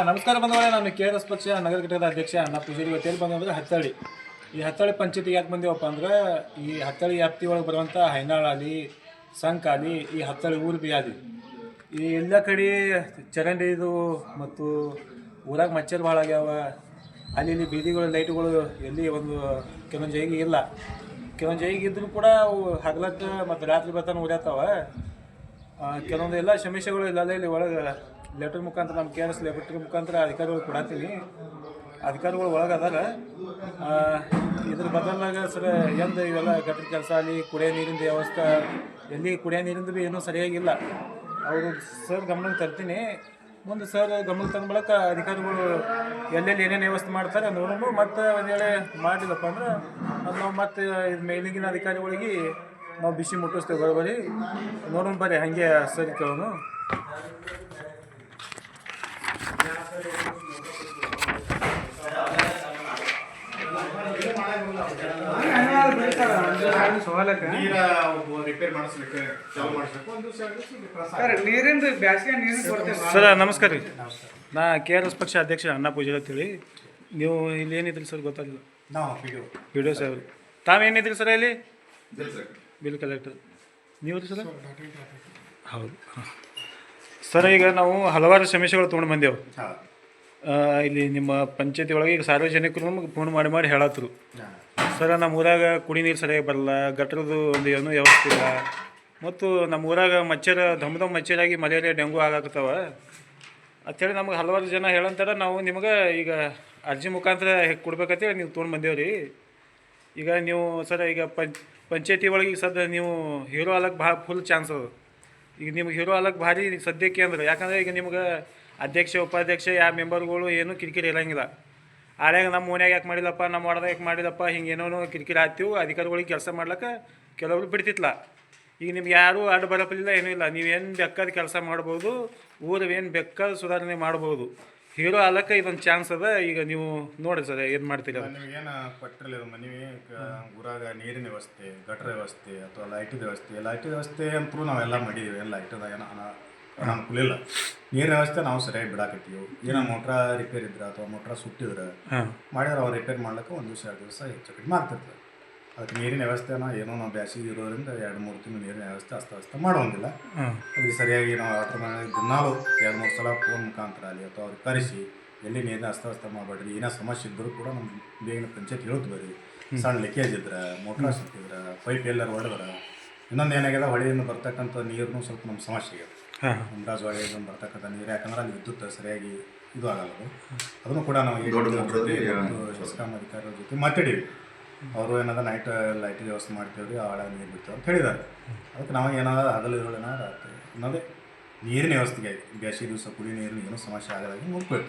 ನಮಸ್ಕಾರ ಬಂದವರೇ. ನಾನು KRS ಪಕ್ಷ ನಗರ ಘಟಕದ ಅಧ್ಯಕ್ಷ ಅಣ್ಣ ಪೂಜಾರಿ. ಇವತ್ತೇನು ಬಂದಂದ್ರೆ ಹತ್ತಳ್ಳಿ. ಈ ಹತ್ತಳ್ಳಿ ಪಂಚಾಯತಿ ಯಾಕೆ ಬಂದೀವಪ್ಪ ಅಂದ್ರೆ, ಈ ಹತ್ತಳ್ಳಿ ವ್ಯಾಪ್ತಿ ಒಳಗೆ ಬರುವಂಥ ಹೈನಾಳಾಲಿ, ಸಂಕಾಲಿ, ಈ ಹತ್ತಳ್ಳಿ ಊರು ಬಿ ಆದಿ. ಈ ಎಲ್ಲ ಕಡೆ ಚರಂಡಿ ಇದು ಮತ್ತು ಊರಾಗ ಮಚ್ಚರ್ ಭಾಳ ಆಗ್ಯಾವ. ಅಲ್ಲಿ ಇಲ್ಲಿ ಬೀದಿಗಳು ಲೈಟ್ಗಳು ಎಲ್ಲಿ ಒಂದು ಕೆಲವೊಂದು ಜೈಗೆ ಇಲ್ಲ. ಕೆಲವೊಂದು ಜೈಗೆ ಇದ್ರೂ ಕೂಡ ಅವು ಹಗಲಕ್ಕೆ ಮತ್ತು ರಾತ್ರಿ ಬರ್ತಾನೆ ಉರಿಯತ್ತಾವ. ಕೆಲವೊಂದು ಎಲ್ಲ ಸಮಸ್ಯೆಗಳು ಇಲ್ಲಲ್ಲ ಇಲ್ಲಿ ಒಳಗೆ ಲೆಟರ್ ಮುಖಾಂತರ ನಮ್ಮ KRS ಲೆಟರ್ ಮುಖಾಂತರ ಅಧಿಕಾರಿಗಳು ಕೊಡತ್ತೀನಿ. ಅಧಿಕಾರಿಗಳು ಒಳಗೆ ಅದಾರ. ಇದ್ರ ಬದಲಾಗ ಸರ್ ಎಂದು ಇವೆಲ್ಲ ಗಟ್ರ ಕೆಲಸ ಅಲ್ಲಿ ಕುಡಿಯೋ ನೀರಿನ ವ್ಯವಸ್ಥೆ ಎಲ್ಲಿ ಕುಡಿಯೋ ನೀರಿಂದು ಭೀ ಏನೂ ಸರಿಯಾಗಿಲ್ಲ. ಅವರು ಸರ್ ಗಮನಕ್ಕೆ ತರ್ತೀನಿ. ಮುಂದೆ ಸರ್ ಗಮನಕ್ಕೆ ತಂದ ಬಳಿಕ ಅಧಿಕಾರಿಗಳು ಎಲ್ಲೆಲ್ಲಿ ಏನೇನು ವ್ಯವಸ್ಥೆ ಮಾಡ್ತಾರೆ ನೋಡೋಣ. ಮತ್ತು ಒಂದು ವೇಳೆ ಮಾಡಲಿಲ್ಲಪ್ಪ ಅಂದ್ರೆ ಅದು ನಾವು ಮತ್ತೆ ಇದು ಮೇಲಿಗಿನ ಅಧಿಕಾರಿಗಳಿಗೆ ನಾವು ಬಿಸಿ ಮುಟ್ಟಿಸ್ತೇವೆ. ಬರೋಬರಿ ನೋಡೋಣ ಬರ್ರಿ, ಹಾಗೆ ಸರಿ ಕೇಳೋಣ. ಸರ್ ನಮಸ್ಕಾರ ರೀ. ನಾ KRS ಪಕ್ಷ ಅಧ್ಯಕ್ಷ ಅಣ್ಣ ಪೂಜಾರಿ ಅಂತೇಳಿ. ನೀವು ಇಲ್ಲಿ ಏನಿದ್ರಿ ಸರ್ ಗೊತ್ತಾಗಿಲ್ಲ. ಪಿ ಡಿ ಒ ಸಾಹೇಬ್ರು ತಾವೇನಿದ್ರಿ ಸರ್ ಇಲ್ಲಿ? Bill collector. ನೀವು ರೀ ಸರ್? ಹೌದು ಸರ್. ಈಗ ನಾವು ಹಲವಾರು ಸಮಸ್ಯೆಗಳು ತೊಗೊಂಡು ಬಂದೆವು ಇಲ್ಲಿ ನಿಮ್ಮ ಪಂಚಾಯತಿ ಒಳಗೆ. ಈಗ ಸಾರ್ವಜನಿಕರು ನಮಗೆ ಫೋನ್ ಮಾಡಿ ಹೇಳತ್ತರು ಸರ್, ನಮ್ಮ ಊರಾಗ ಕುಡಿ ನೀರು ಸರಿಯಾಗಿ ಬರಲ್ಲ, ಗಟ್ರದ್ದು ಒಂದು ಏನೂ ವ್ಯವಸ್ಥೆ ಇಲ್ಲ, ಮತ್ತು ನಮ್ಮ ಊರಾಗ ಮಚ್ಚರ ದಮ್ ಮಚ್ಚರಾಗಿ ಮಲೇರಿಯಾ ಡೆಂಗು ಆಗಾಕತ್ತಾವ ಅಂಥೇಳಿ ನಮ್ಗೆ ಹಲವಾರು ಜನ ಹೇಳಂತಾರೆ. ನಾವು ನಿಮಗೆ ಈಗ ಅರ್ಜಿ ಮುಖಾಂತರ ಕೊಡ್ಬೇಕಂತೇಳಿ ನೀವು ತೊಗೊಂಡು ಬಂದೇವ್ರಿ. ಈಗ ನೀವು ಸರ್ ಈಗ ಪಂಚಾಯತಿ ಒಳಗೆ ಈಗ ಸದ್ಯ ನೀವು ಹೀರೋ ಆಗಕ್ಕೆ ಭಾಳ ಫುಲ್ ಚಾನ್ಸ್ ಅದು. ಈಗ ನಿಮ್ಗೆ ಹೀರೋ ಆಗಕ್ಕೆ ಭಾರಿ ಸದ್ಯಕ್ಕೆ ಅಂದ್ರೆ, ಯಾಕಂದರೆ ಈಗ ನಿಮ್ಗೆ ಅಧ್ಯಕ್ಷ ಉಪಾಧ್ಯಕ್ಷ ಯಾವ ಮೆಂಬರ್ಗಳು ಏನೂ ಕಿರಿಕಿರಿ ಇರೋಂಗಿಲ್ಲ. ಆಳ್ಯಾಗ ನಮ್ಮ ಓನ್ಯಾಗ ಯಾಕೆ ಮಾಡಿಲ್ಲಪ್ಪ, ನಮ್ಮ ವಾರ್ಡ್ದಾಗ ಯಾಕೆ ಮಾಡಿಲ್ಲಪ್ಪ, ಹಿಂಗೇನೋ ಕಿರಿಕಿರಿ ಆಗ್ತೀವಿ. ಅಧಿಕಾರಿಗಳಿಗೆ ಕೆಲಸ ಮಾಡ್ಲಿಕ್ಕೆ ಕೆಲವೊಬ್ರು ಬಿಡ್ತಿತ್ತಲ್ಲ. ಈಗ ನಿಮ್ಗೆ ಯಾರೂ ಅಡ್ಡ ಬರಲಿಲ್ಲ, ಏನೂ ಇಲ್ಲ. ನೀವೇನು ಬೇಕಾದ ಕೆಲಸ ಮಾಡ್ಬೋದು, ಊರು ಏನು ಬೇಕಾದ ಸುಧಾರಣೆ ಮಾಡ್ಬೋದು. ಹೀರೋ ಆಗಕ್ಕೆ ಇದೊಂದು ಚಾನ್ಸ್ ಅದ. ಈಗ ನೀವು ನೋಡಿ ಸರ್ ಏನು ಮಾಡ್ತೀರಿ. ನಿಮಗೇನು ಕೊಟ್ಟಿರಲಿಲ್ಲ ಮನವಿ ಊರಾಗ ನೀರಿನ ವ್ಯವಸ್ಥೆ, ಗಟರ ವ್ಯವಸ್ಥೆ ಅಥವಾ ಲೈಟಿನ ವ್ಯವಸ್ಥೆ. ಲೈಟಿನ ವ್ಯವಸ್ಥೆ ಅಂತೂ ನಾವೆಲ್ಲ ಮಾಡಿದ್ದೀವಿ. ಏನು ಲೈಟದಾಗ ಏನೋ ಅನುಕೂಲ ಇಲ್ಲ. ನೀರಿನ ವ್ಯವಸ್ಥೆ ನಾವು ಸರಿಯಾಗಿ ಬಿಡಾಕತ್ತೀವಿ. ಏನೋ ಮೋಟ್ರ ರಿಪೇರ್ ಇದ್ರೆ ಅಥವಾ ಮೋಟ್ರ ಸುಟ್ಟಿದ್ರೆ ಮಾಡಿದ್ರೆ ಅವ್ರು ರಿಪೇರ್ ಮಾಡ್ಲಿಕ್ಕೆ 1-2 ದಿವಸ ಹೆಚ್ಚು ಕಡಿಮೆ ಆಗ್ತಿರ್ತದೆ. ಅದಕ್ಕೆ ನೀರಿನ ವ್ಯವಸ್ಥೆನ ಏನೋ ನಾವು ಬ್ಯಾಸಿಗೆ ಇರೋದ್ರಿಂದ 2-3 ತಿಂಗಳು ನೀರಿನ ವ್ಯವಸ್ಥೆ ಅಸ್ತ ಮಾಡೋಂಗಿಲ್ಲ. ಅದಕ್ಕೆ ಸರಿಯಾಗಿ ನಾವು ವಾಟರ್ ಮ್ಯಾನ್ ದಿನಾಲು 2-3 ಸಲ ಫೋನ್ ಮುಖಾಂತರ ಅಲ್ಲಿ ಅಥವಾ ಅವ್ರಿಗೆ ಕರೆಸಿ ಎಲ್ಲಿ ನೀರಿನ ಅಸ್ತ ಮಾಡಬೇಡ್ರಿ, ಏನೋ ಸಮಸ್ಯೆ ಇದ್ದರೂ ಕೂಡ ನಮ್ಮ ಬೇಗನೆ ಪಂಚಾಯತ್ ಹೇಳ್ತು ಬರ್ರಿ. ಸಣ್ಣ ಲೀಕೇಜ್ ಇದ್ರೆ, ಮೋಟ್ರ್ ಸುತ್ತಿದ್ರೆ, ಪೈಪ್ ಎಲ್ಲರೂ ಹೊಡೆದ್ರೆ, ಇನ್ನೊಂದು ಏನಾಗಿದೆ ಹೊಳೆಯಿಂದ ಬರ್ತಕ್ಕಂಥ ನೀರನ್ನು ಸ್ವಲ್ಪ ನಮ್ಮ ಸಮಸ್ಯೆ ಇದೆ. ಅಂದಾಜು ಹೊಳೆಯಿಂದ ಬರ್ತಕ್ಕಂಥ ನೀರು, ಯಾಕಂದ್ರೆ ಅಲ್ಲಿ ವಿದ್ಯುತ್ ಸರಿಯಾಗಿ ಇದು ಆಗಲ್ಲ. ಅದನ್ನು ಕೂಡ ನಾವು ಎಸ್ಕಾಂ ಅಧಿಕಾರಿಗಳ ಜೊತೆ ಮಾತಾಡೀವಿ. ಅವರು ಏನಾದ್ರು ಲೈಟ್ ವ್ಯವಸ್ಥೆ ಮಾಡ್ತೇವೆ, ಆಳ ನೀರು ಬಿಡ್ತೇವೆ ಅಂತ ಹೇಳಿದ್ದಾರೆ. ಅದಕ್ಕೆ ನಾವು ಏನಾದ್ರು ಹಗಲು ಏನಾದ್ರು ಆಗ್ತದೆ ಅನ್ನೋದೇ ನೀರಿನ ವ್ಯವಸ್ಥೆಗೆ ಬೇಸಿಗೆ ದಿವಸ ಕುಡಿಯೋ ನೀರಿನ ಏನೂ ಸಮಸ್ಯೆ ಆಗೋದಾಗಿ ನೋಡ್ಕೊಳ್ತೀವಿ.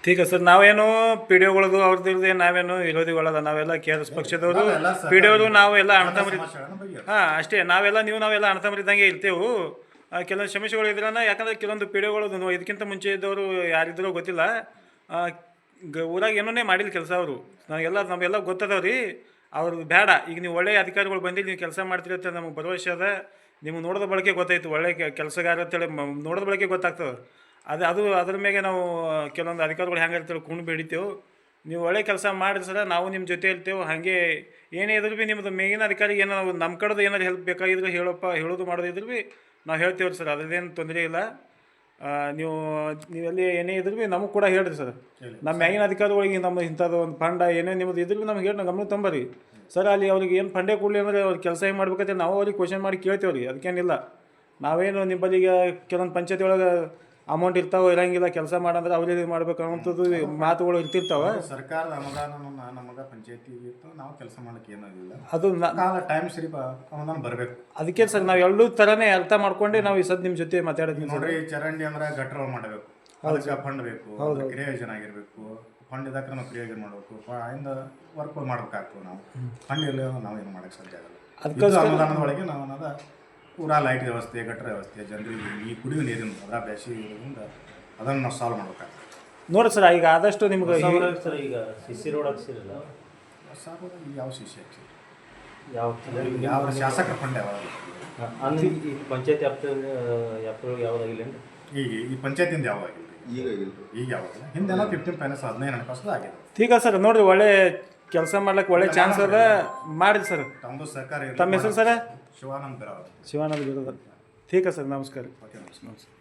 ಠೀಕ ಸರ್. ನಾವೇನು ಪಿ ಡಿ ಒಗಳದು ಅವ್ರದ್ದು ನಾವೇನು ವಿರೋಧಿಗಳದ, ನಾವೆಲ್ಲ KRS ಪಕ್ಷದವರು ಪಿ ಡಿ ಒರು ನಾವೆಲ್ಲ ಅಣ್ಣತಮ್ಮರಿ. ಅಷ್ಟೇ, ನಾವೆಲ್ಲ ಅಣ್ಣತಮ್ಮರಿದ್ದಂಗೆ ಇರ್ತೇವೆ. ಕೆಲವೊಂದು ಸಮಸ್ಯೆಗಳು ಇದ್ರನ್ನ, ಯಾಕಂದರೆ ಕೆಲವೊಂದು ಪಿ ಡಿ ಒಗಳು ಇದಕ್ಕಿಂತ ಮುಂಚೆ ಇದ್ದವರು ಯಾರಿದ್ದರೋ ಗೊತ್ತಿಲ್ಲ, ಊರಾಗ ಏನೋನೇ ಮಾಡಿಲ್ಲ ಕೆಲಸ. ಅವರು ನಮಗೆಲ್ಲ ಗೊತ್ತದವ್ರಿ. ಅವ್ರದ್ದು ಬೇಡ. ಈಗ ನೀವು ಒಳ್ಳೆಯ ಅಧಿಕಾರಿಗಳು ಬಂದಿಲ್ಲ, ನೀವು ಕೆಲಸ ಮಾಡ್ತೀರಿ ಅಂತ ನಮಗೆ ಭರವಸೆ ಅದ. ನಿಮ್ಗೆ ನೋಡಿದ ಬಳಕೆ ಗೊತ್ತಾಯ್ತು, ಒಳ್ಳೆಯ ಕೆಲಸಗಾರ ಅಂತೇಳಿ ನೋಡಿದ ಬಳಕೆ ಗೊತ್ತಾಗ್ತದೆ. ಅದ್ರ ಮೇಲೆ ನಾವು ಕೆಲವೊಂದು ಅಧಿಕಾರಿಗಳು ಹೆಂಗೆ ಇರ್ತೇವೆ ಕುಣ್ ಬೇಡಿತೇವೆ. ನೀವು ಒಳ್ಳೆ ಕೆಲಸ ಮಾಡಿದ್ರೆ ಸರ ನಾವು ನಿಮ್ಮ ಜೊತೆ ಇರ್ತೇವೆ. ಹಾಗೆ ಏನೇ ಇದ್ರು ಭೀ ನಿಮ್ಮದು ಮೇಗಿನ ಅಧಿಕಾರಿಗೆ ಏನೋ ನಮ್ಮ ಕಡೆದು ಏನಾದ್ರು ಹೆಲ್ಪ್ ಬೇಕಾಗಿದ್ರೆ ಹೇಳೋದು ಮಾಡೋದಿದ್ರು ಭೀ ನಾವು ಹೇಳ್ತೇವೆ ಸರ್. ಅದ್ರದ್ದೇನು ತೊಂದರೆ ಇಲ್ಲ. ನೀವೆಲ್ಲಿ ಏನೇ ಇದ್ರು ಭೀ ನಮಗೆ ಕೂಡ ಹೇಳ್ರಿ ಸರ್. ನಮ್ಮ ಮ್ಯಾಗಿನ ಅಧಿಕಾರಿಗಳಿಗೆ ನಮ್ಮ ಇಂಥದ್ದು ಒಂದು ಫಂಡ ಏನೇ ನಿಮ್ಮದು ಇದ್ರು ಭೀ ನಮ್ಗೆ ಹೇಳಿ ಗಮನ ತೊಂಬರಿ ಸರ್. ಅಲ್ಲಿ ಅವ್ರಿಗೆ ಏನು ಫಂಡೇ ಕೊಡಲಿ ಅಂದರೆ ಅವ್ರ ಕೆಲಸ ಹೆಂಗೆ ಮಾಡ್ಬೇಕಂತ ನಾವು ಅವ್ರಿಗೆ ಕ್ವಶನ್ ಮಾಡಿ ಕೇಳ್ತೇವೆ ರೀ. ಅದಕ್ಕೇನಿಲ್ಲ. ನಾವೇನು ನಿಮ್ಮಲ್ಲಿಗೆ ಕೆಲವೊಂದು ಪಂಚಾಯತಿ ಒಳಗೆ ಅಮೌಂಟ್ ಇರ್ತಾವೆ, ಇರಂಗಿಲ್ಲ, ಕೆಲಸ ಮಾಡಂದ್ರೆ ಅವ್ರಿಗೆ ಮಾಡ್ಬೇಕು ಅನ್ನೋಂಥದ್ದು ಮಾತುಗಳು ಇರ್ತಿರ್ತಾವೆ. ಸರ್ಕಾರದ ಅನುದಾನ ನಮಗೆ ಪಂಚಾಯತಿ ನಾವು ಕೆಲಸ ಮಾಡೋಕ್ಕೆ ಏನಾಗಿಲ್ಲ. ಅದು ಟೈಮ್ ಸರಿ ಅನುದಾನ ಬರಬೇಕು. ಅದಕ್ಕೆ ಸರ್ ನಾವು ಎಲ್ಲೂ ಥರನೇ ಅರ್ಥ ಮಾಡ್ಕೊಂಡೆ ನಾವು ಈ ಸದ್ ನಿಮ್ಮ ಜೊತೆ ಮಾತಾಡೋದು ನೋಡ್ರಿ. ಚರಂಡಿ ಅಂದ್ರೆ ಗಟ್ರ ಮಾಡಬೇಕು, ಅದಕ್ಕೆ ಫಂಡ್ ಬೇಕು, ಕ್ರಿಯಾ ಯೋಜನೆ ಆಗಿರಬೇಕು. ಫಂಡ್ ಇದ್ದಕ್ಕೆ ನಾವು ಕ್ರಿಯಾ ಯೋಜನೆ ಮಾಡಬೇಕು, ಇಂದ ವರ್ಕ್ ಮಾಡ್ಬೇಕಾಗ್ತದೆ. ನಾವು ಫಂಡ್ ಇಲ್ಲ ನಾವು ಏನು ಮಾಡೋಕ್ಕೆ ಸಾಧ್ಯ ಆಗಲ್ಲ. ಅದಕ್ಕೆ ಅನುದಾನದೊಳಗೆ ನಾವು ಅನ್ನೋದ ಪೂರಾ ಲೈಟ್ ವ್ಯವಸ್ಥೆ, ಗಟ್ರ ವ್ಯವಸ್ಥೆ, ಜನರಿಗೆ ಈ ಕುಡಿಯುವ ನೀರಿನ ಅದರ ಬೇಸಿಗೆ ಇರೋದ್ರಿಂದ ಅದನ್ನು ನಾವು ಸಾಲ್ವ್ ಮಾಡ್ಬೇಕಾಗ್ತದೆ. ನೋಡಿ ಸರ್, ಈಗ ಆದಷ್ಟು ನಿಮ್ಗೆ ಸರ್ ಈಗ ಸಿಸಿ ರೋಡ್ ಹಾಕ್ಸಿರಲ್ಲ ಸಾಕು. ಯಾವ ಶಿಶಿ ಹಾಕ್ಸಿರಿ? ಯಾವ ಶಾಸಕರ ಫಂಡ್ ಯಾವ ಅಂದ್ರೆ ಈ ಪಂಚಾಯತ್ ವ್ಯಾಪ್ತಿಯೊಳಗೆ ಯಾವುದಾಗಿಲ್ಲ ಈ ಪಂಚಾಯತಿಂದ ಯಾವ ಆಗಿಲ್ಲ ಈಗ ಇಲ್ಲ. ಈಗ ಯಾವಾಗಿಲ್ಲ ಹಿಂದೆಲ್ಲ 15 ಫೈನಾನ್ಸ್ 15 ಹಣಕಾಸು ಆಗಿದೆ. ठीक है सर ನೋಡ್ರಿ ಒಳ್ಳೆ ಕೆಲಸ ಮಾಡ್ಲಿಕ್ಕೆ ಒಳ್ಳೆ ಚಾನ್ಸ್ ಅದ ಮಾಡಿರಿ ಸರ್. ತಮ್ಮದು ಸರ್ಕಾರ ತಮ್ಮ ಹೆಸರು ಸರ್? ಶಿವಾನಂದ ಬಿರಾವ್. ಶಿವಾನಂದ ಬಿರಾದರ್. ठीक है सर, नमस्कार. ಓಕೆ ನಮಸ್ಕಾರ. नमस्कार.